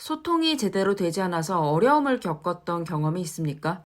소통이 제대로 되지 않아서 어려움을 겪었던 경험이 있습니까?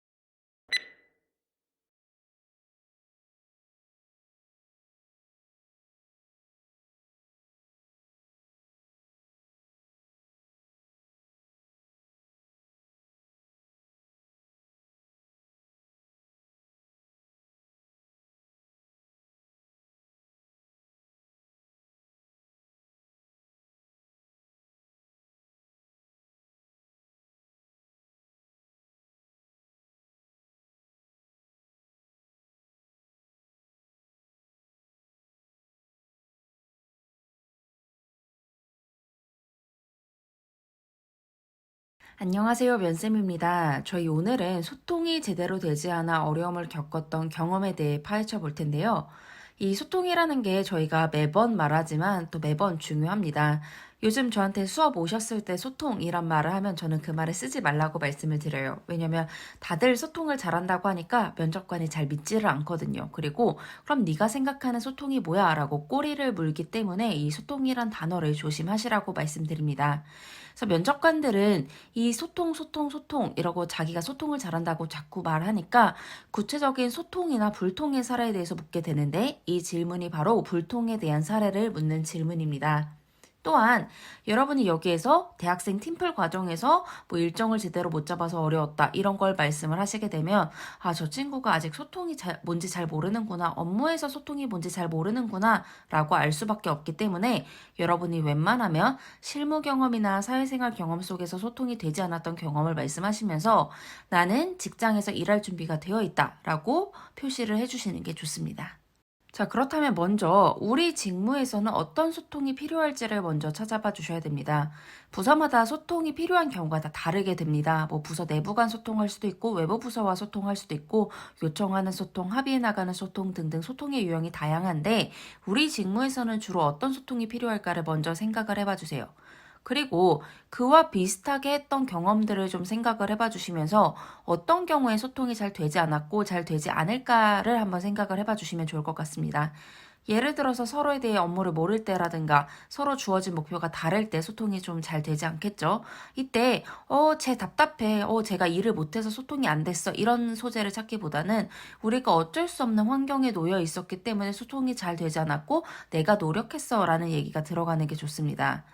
안녕하세요, 면쌤입니다. 저희 오늘은 소통이 제대로 되지 않아 어려움을 겪었던 경험에 대해 파헤쳐 볼 텐데요. 이 소통이라는 게 저희가 매번 말하지만 또 매번 중요합니다. 요즘 저한테 수업 오셨을 때 소통이란 말을 하면 저는 그 말을 쓰지 말라고 말씀을 드려요. 왜냐면 다들 소통을 잘한다고 하니까 면접관이 잘 믿지를 않거든요. 그리고 그럼 네가 생각하는 소통이 뭐야? 라고 꼬리를 물기 때문에 이 소통이란 단어를 조심하시라고 말씀드립니다. 그래서 면접관들은 이 소통 이러고 자기가 소통을 잘한다고 자꾸 말하니까 구체적인 소통이나 불통의 사례에 대해서 묻게 되는데 이 질문이 바로 불통에 대한 사례를 묻는 질문입니다. 또한 여러분이 여기에서 대학생 팀플 과정에서 뭐 일정을 제대로 못 잡아서 어려웠다 이런 걸 말씀을 하시게 되면 저 친구가 아직 소통이 뭔지 잘 모르는구나, 업무에서 소통이 뭔지 잘 모르는구나 라고 알 수밖에 없기 때문에 여러분이 웬만하면 실무 경험이나 사회생활 경험 속에서 소통이 되지 않았던 경험을 말씀하시면서 나는 직장에서 일할 준비가 되어 있다 라고 표시를 해주시는 게 좋습니다. 자, 그렇다면 먼저 우리 직무에서는 어떤 소통이 필요할지를 먼저 찾아봐 주셔야 됩니다. 부서마다 소통이 필요한 경우가 다 다르게 됩니다. 뭐 부서 내부 간 소통할 수도 있고 외부 부서와 소통할 수도 있고 요청하는 소통, 합의해 나가는 소통 등등 소통의 유형이 다양한데 우리 직무에서는 주로 어떤 소통이 필요할까를 먼저 생각을 해봐 주세요. 그리고 그와 비슷하게 했던 경험들을 좀 생각을 해봐 주시면서 어떤 경우에 소통이 잘 되지 않았고 잘 되지 않을까를 한번 생각을 해봐 주시면 좋을 것 같습니다. 예를 들어서 서로에 대해 업무를 모를 때라든가 서로 주어진 목표가 다를 때 소통이 좀 잘 되지 않겠죠. 이때 쟤 답답해. 제가 일을 못해서 소통이 안 됐어. 이런 소재를 찾기보다는 우리가 어쩔 수 없는 환경에 놓여 있었기 때문에 소통이 잘 되지 않았고 내가 노력했어 라는 얘기가 들어가는 게 좋습니다.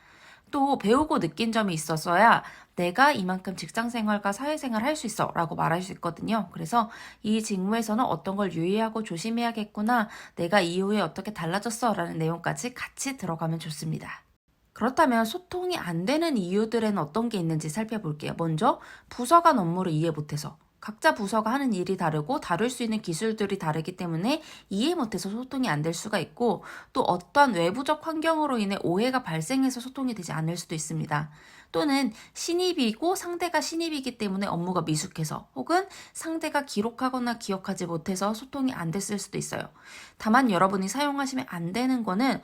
또 배우고 느낀 점이 있었어야 내가 이만큼 직장 생활과 사회생활 할 수 있어 라고 말할 수 있거든요. 그래서 이 직무에서는 어떤 걸 유의하고 조심해야겠구나, 내가 이후에 어떻게 달라졌어 라는 내용까지 같이 들어가면 좋습니다. 그렇다면 소통이 안 되는 이유들에는 어떤 게 있는지 살펴볼게요. 먼저 부서 간 업무를 이해 못해서. 각자 부서가 하는 일이 다르고 다룰 수 있는 기술들이 다르기 때문에 이해 못해서 소통이 안 될 수가 있고 또 어떤 외부적 환경으로 인해 오해가 발생해서 소통이 되지 않을 수도 있습니다. 또는 신입이고 상대가 신입이기 때문에 업무가 미숙해서 혹은 상대가 기록하거나 기억하지 못해서 소통이 안 됐을 수도 있어요. 다만 여러분이 사용하시면 안 되는 거는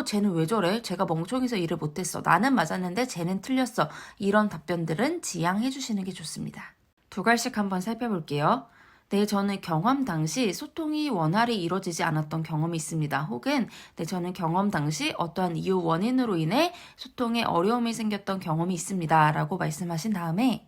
쟤는 왜 저래? 제가 멍청해서 일을 못했어. 나는 맞았는데 쟤는 틀렸어. 이런 답변들은 지양해 주시는 게 좋습니다. 두 가지씩 한번 살펴볼게요. 네, 저는 경험 당시 소통이 원활히 이루어지지 않았던 경험이 있습니다. 혹은 네, 저는 경험 당시 어떠한 이유 원인으로 인해 소통에 어려움이 생겼던 경험이 있습니다. 라고 말씀하신 다음에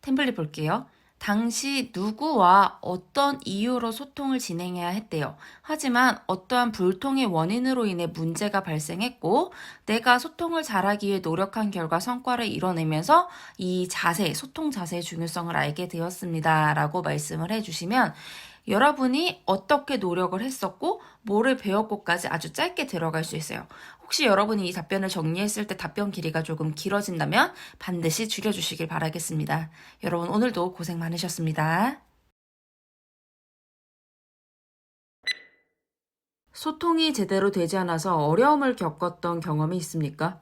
템플릿 볼게요. 당시 누구와 어떤 이유로 소통을 진행해야 했대요. 하지만 어떠한 불통의 원인으로 인해 문제가 발생했고 내가 소통을 잘하기 위해 노력한 결과 성과를 이뤄내면서 이 자세, 소통 자세의 중요성을 알게 되었습니다. 라고 말씀을 해주시면 여러분이 어떻게 노력을 했었고 뭐를 배웠고까지 아주 짧게 들어갈 수 있어요. 혹시 여러분이 이 답변을 정리했을 때 답변 길이가 조금 길어진다면 반드시 줄여주시길 바라겠습니다. 여러분 오늘도 고생 많으셨습니다. 소통이 제대로 되지 않아서 어려움을 겪었던 경험이 있습니까?